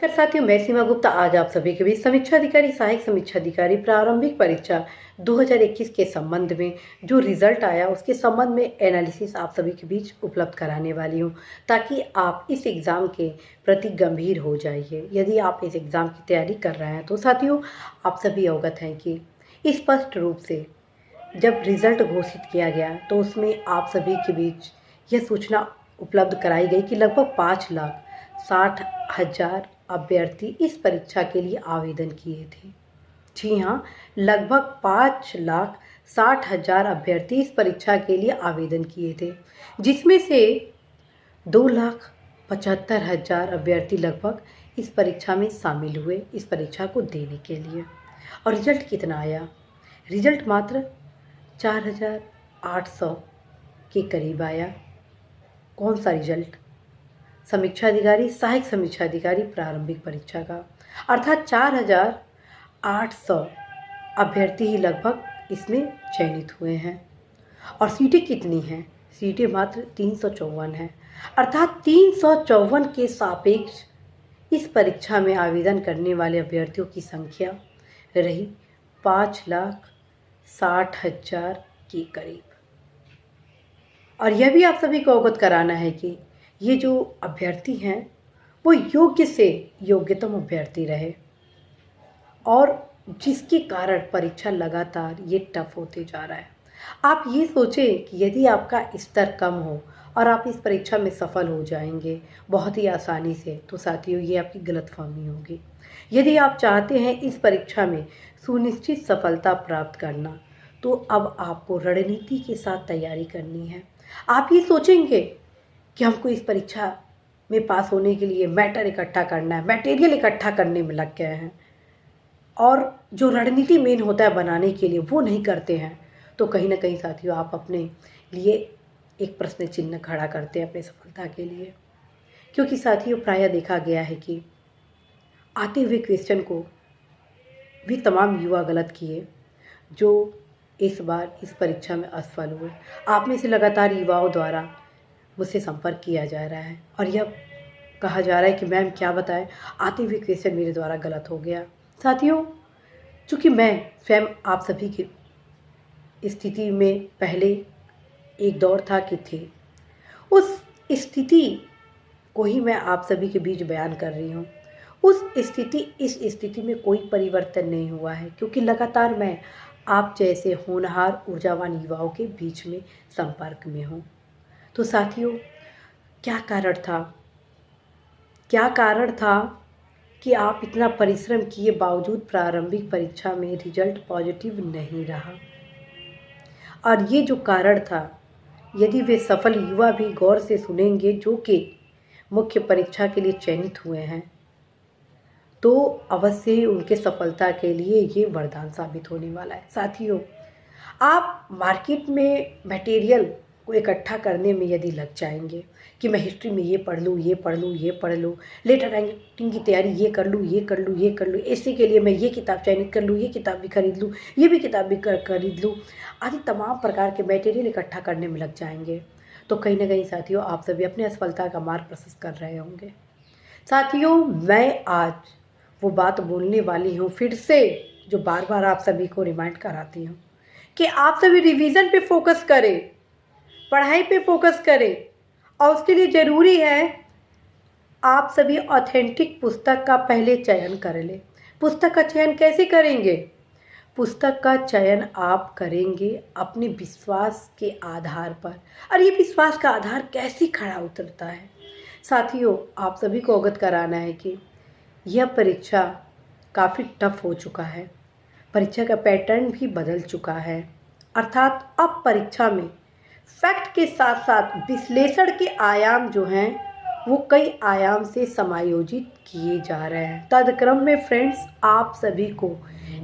नमस्कार साथियों, मैं सीमा गुप्ता आज आप सभी के बीच समीक्षा अधिकारी, सहायक समीक्षा अधिकारी प्रारंभिक परीक्षा 2021 के संबंध में जो रिजल्ट आया उसके संबंध में एनालिसिस आप सभी के बीच उपलब्ध कराने वाली हूं, ताकि आप इस एग्ज़ाम के प्रति गंभीर हो जाइए। यदि आप इस एग्ज़ाम की तैयारी कर रहे हैं तो साथियों आप सभी अवगत हैं कि स्पष्ट रूप से जब रिजल्ट घोषित किया गया तो उसमें आप सभी के बीच यह सूचना उपलब्ध कराई गई कि लगभग 5,60,000 अभ्यर्थी इस परीक्षा के लिए आवेदन किए थे। जी हाँ, लगभग 5,60,000 अभ्यर्थी इस परीक्षा के लिए आवेदन किए थे, जिसमें से 2,75,000 अभ्यर्थी लगभग इस परीक्षा में शामिल हुए इस परीक्षा को देने के लिए। और रिजल्ट कितना आया? रिजल्ट मात्र 4,800 के करीब आया। कौन सा रिजल्ट? समीक्षा अधिकारी, सहायक समीक्षा अधिकारी प्रारंभिक परीक्षा का, अर्थात 4,800 अभ्यर्थी ही लगभग इसमें चयनित हुए हैं। और सीटें कितनी हैं? सीटें मात्र 354 हैं, अर्थात 354 के सापेक्ष इस परीक्षा में आवेदन करने वाले अभ्यर्थियों की संख्या रही 5,60,000 के करीब। और यह भी आप सभी को अवगत कराना है कि ये जो अभ्यर्थी हैं वो योग्य से योग्यतम अभ्यर्थी रहे, और जिसके कारण परीक्षा लगातार ये टफ होते जा रहा है। आप ये सोचें कि यदि आपका स्तर कम हो और आप इस परीक्षा में सफल हो जाएंगे बहुत ही आसानी से, तो साथियों ये आपकी गलतफहमी होगी। यदि आप चाहते हैं इस परीक्षा में सुनिश्चित सफलता प्राप्त करना, तो अब आपको रणनीति के साथ तैयारी करनी है। आप ये सोचेंगे कि हमको इस परीक्षा में पास होने के लिए मैटर इकट्ठा करना है, मटेरियल इकट्ठा करने में लग गए हैं, और जो रणनीति मेन होता है बनाने के लिए वो नहीं करते हैं, तो कहीं ना कहीं साथियों आप अपने लिए एक प्रश्न चिन्ह खड़ा करते हैं अपने सफलता के लिए। क्योंकि साथियों प्रायः देखा गया है कि आते हुए क्वेश्चन को भी तमाम युवा गलत किए जो इस बार इस परीक्षा में असफल हुए। आप में से लगातार युवाओं द्वारा मुझसे संपर्क किया जा रहा है और यह कहा जा रहा है कि मैम क्या बताएं, आते हुए क्वेश्चन मेरे द्वारा गलत हो गया। साथियों, चूँकि मैं स्वयं आप सभी की स्थिति में पहले एक दौर था कि थे, उस स्थिति को ही मैं आप सभी के बीच बयान कर रही हूँ। इस स्थिति में कोई परिवर्तन नहीं हुआ है, क्योंकि लगातार मैं आप जैसे होनहार ऊर्जावान युवाओं के बीच में संपर्क में हूँ। तो साथियों क्या कारण था कि आप इतना परिश्रम किए बावजूद प्रारंभिक परीक्षा में रिजल्ट पॉजिटिव नहीं रहा? और ये जो कारण था, यदि वे सफल युवा भी गौर से सुनेंगे जो कि मुख्य परीक्षा के लिए चयनित हुए हैं, तो अवश्य ही उनके सफलता के लिए ये वरदान साबित होने वाला है। साथियों, आप मार्केट में मटेरियल को इकट्ठा करने में यदि लग जाएंगे कि मैं हिस्ट्री में ये पढ़ लूँ, लेटर राइटिंग की तैयारी ये कर लूँ, ऐसे के लिए मैं ये किताब चयनित कर लूँ, ये किताब भी खरीद लूँ, ये भी किताब भी खरीद लूँ, आदि तमाम प्रकार के मटेरियल इकट्ठा करने में लग जाएंगे, तो कहीं ना कहीं साथियों आप सभी अपने असफलता का मार्ग प्रशस्त कर रहे होंगे। साथियों, मैं आज वो बात बोलने वाली हूँ फिर से, जो बार बार आप सभी को रिमाइंड कराती हूँ कि आप सभी रिवीजन पे फोकस करें, पढ़ाई पे फोकस करें, और उसके लिए ज़रूरी है आप सभी ऑथेंटिक पुस्तक का पहले चयन कर लें। पुस्तक का चयन कैसे करेंगे? पुस्तक का चयन आप करेंगे अपने विश्वास के आधार पर। और ये विश्वास का आधार कैसे खड़ा उतरता है? साथियों, आप सभी को अवगत कराना है कि यह परीक्षा काफ़ी टफ हो चुका है, परीक्षा का पैटर्न भी बदल चुका है, अर्थात अब परीक्षा में फैक्ट के साथ साथ विश्लेषण के आयाम जो हैं वो कई आयाम से समायोजित किए जा रहे हैं। तदक्रम में फ्रेंड्स, आप सभी को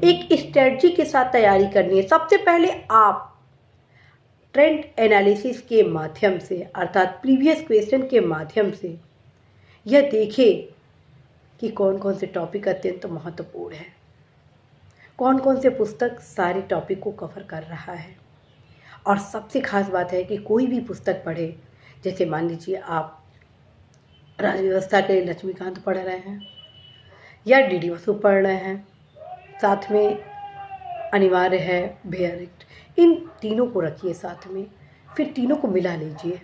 एक स्ट्रेटजी के साथ तैयारी करनी है। सबसे पहले आप ट्रेंड एनालिसिस के माध्यम से, अर्थात प्रीवियस क्वेश्चन के माध्यम से यह देखें कि कौन कौन से टॉपिक अत्यंत महत्वपूर्ण है, कौन कौन से पुस्तक सारे टॉपिक को कवर कर रहा है। और सबसे खास बात है कि कोई भी पुस्तक पढ़े, जैसे मान लीजिए आप राज व्यवस्था के लक्ष्मीकांत पढ़ रहे हैं, या डीडी वसु पढ़ रहे हैं, साथ में अनिवार्य है भेयर एक्ट, इन तीनों को रखिए साथ में, फिर तीनों को मिला लीजिए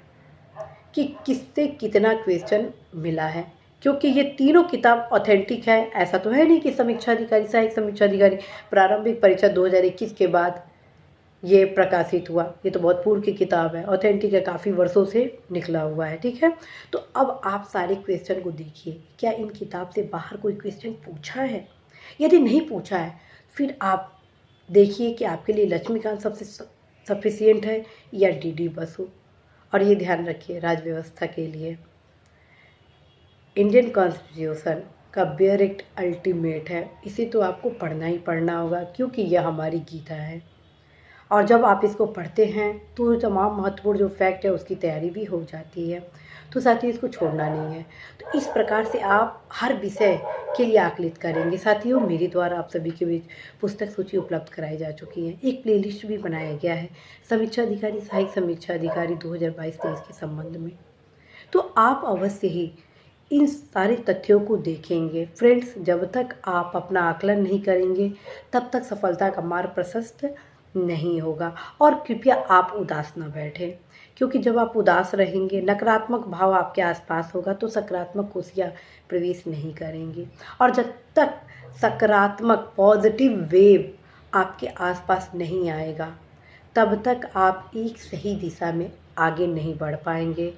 कि किससे कितना क्वेश्चन मिला है, क्योंकि ये तीनों किताब ऑथेंटिक है। ऐसा तो है नहीं कि समीक्षा अधिकारी, सहायक समीक्षा अधिकारी प्रारंभिक परीक्षा 2021 के बाद ये प्रकाशित हुआ, ये तो बहुत पूर्व की किताब है, ऑथेंटिक है, काफ़ी वर्षों से निकला हुआ है, ठीक है। तो अब आप सारे क्वेश्चन को देखिए, क्या इन किताब से बाहर कोई क्वेश्चन पूछा है? यदि नहीं पूछा है, फिर आप देखिए कि आपके लिए लक्ष्मीकांत सबसे सफिशियंट है या डीडी बसु। और ये ध्यान रखिए, राज्य व्यवस्था के लिए इंडियन कॉन्स्टिट्यूशन का बेयर एक्ट अल्टीमेट है, इसे तो आपको पढ़ना ही पढ़ना होगा, क्योंकि यह हमारी गीता है। और जब आप इसको पढ़ते हैं तो तमाम महत्वपूर्ण जो फैक्ट है उसकी तैयारी भी हो जाती है। तो साथियों, इसको छोड़ना नहीं है। तो इस प्रकार से आप हर विषय के लिए आकलित करेंगे। साथियों, मेरे द्वारा आप सभी के बीच पुस्तक सूची उपलब्ध कराई जा चुकी है, एक प्लेलिस्ट भी बनाया गया है समीक्षा अधिकारी, सहायक समीक्षा अधिकारी 2022-23 के संबंध में। तो आप अवश्य ही इन सारे तथ्यों को देखेंगे। फ्रेंड्स, जब तक आप अपना आकलन नहीं करेंगे तब तक सफलता का मार्ग प्रशस्त नहीं होगा। और कृपया आप उदास न बैठें, क्योंकि जब आप उदास रहेंगे, नकारात्मक भाव आपके आसपास होगा तो सकारात्मक खुशियाँ प्रवेश नहीं करेंगी। और जब तक सकारात्मक पॉजिटिव वेव आपके आसपास नहीं आएगा तब तक आप एक सही दिशा में आगे नहीं बढ़ पाएंगे।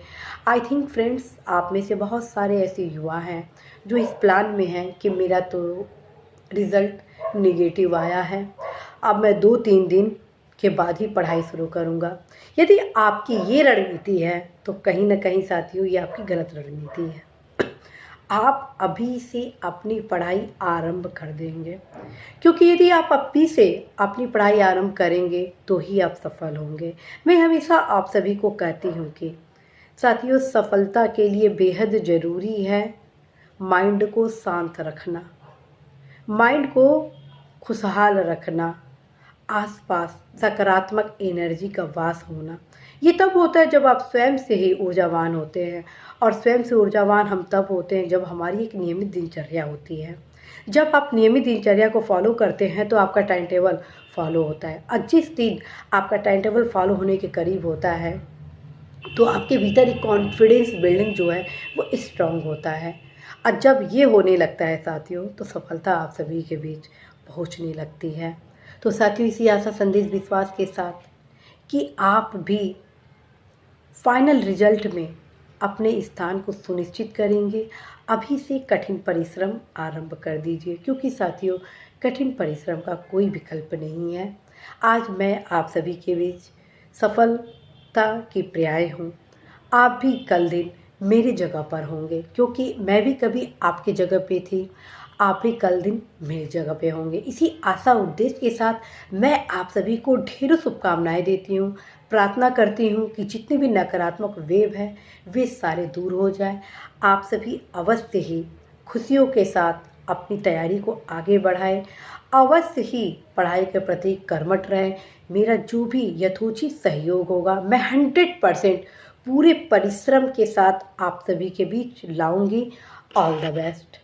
आई थिंक फ्रेंड्स, आप में से बहुत सारे ऐसे युवा हैं जो इस प्लान में हैं कि मेरा तो रिज़ल्ट नेगेटिव आया है, अब मैं 2-3 दिन के बाद ही पढ़ाई शुरू करूंगा। यदि आपकी ये रणनीति है तो कहीं ना कहीं साथियों, ये आपकी गलत रणनीति है। आप अभी से अपनी पढ़ाई आरंभ कर देंगे, क्योंकि यदि आप अभी से अपनी पढ़ाई आरंभ करेंगे तो ही आप सफल होंगे। मैं हमेशा आप सभी को कहती हूँ कि साथियों, सफलता के लिए बेहद ज़रूरी है माइंड को शांत रखना, माइंड को खुशहाल रखना, आसपास सकारात्मक एनर्जी का वास होना। ये तब होता है जब आप स्वयं से ही ऊर्जावान होते हैं, और स्वयं से ऊर्जावान हम तब होते हैं जब हमारी एक नियमित दिनचर्या होती है। जब आप नियमित दिनचर्या को फॉलो करते हैं तो आपका टाइम टेबल फॉलो होता है, और जिस दिन आपका टाइम टेबल फॉलो होने के करीब होता है तो आपके भीतर एक कॉन्फिडेंस बिल्डिंग जो है वो स्ट्रांग होता है। और जब ये होने लगता है साथियों, तो सफलता आप सभी के बीच पहुंचने लगती है। तो साथियों, इसी आशा संदेश विश्वास के साथ कि आप भी फाइनल रिजल्ट में अपने स्थान को सुनिश्चित करेंगे, अभी से कठिन परिश्रम आरंभ कर दीजिए, क्योंकि साथियों, कठिन परिश्रम का कोई विकल्प नहीं है। आज मैं आप सभी के बीच सफलता की पर्याय हूँ। आप भी कल दिन मेरी जगह पर होंगे, क्योंकि मैं भी कभी आपकी जगह पे थी, आप भी कल दिन मेरी जगह पे होंगे। इसी आशा उद्देश्य के साथ मैं आप सभी को ढेरों शुभकामनाएं देती हूँ। प्रार्थना करती हूँ कि जितने भी नकारात्मक वेव है वे सारे दूर हो जाए। आप सभी अवश्य ही खुशियों के साथ अपनी तैयारी को आगे बढ़ाएं, अवश्य ही पढ़ाई के प्रति कर्मठ रहें। मेरा जो भी यथोचित सहयोग होगा मैं 100% पूरे परिश्रम के साथ आप सभी के बीच लाऊंगी। All the best.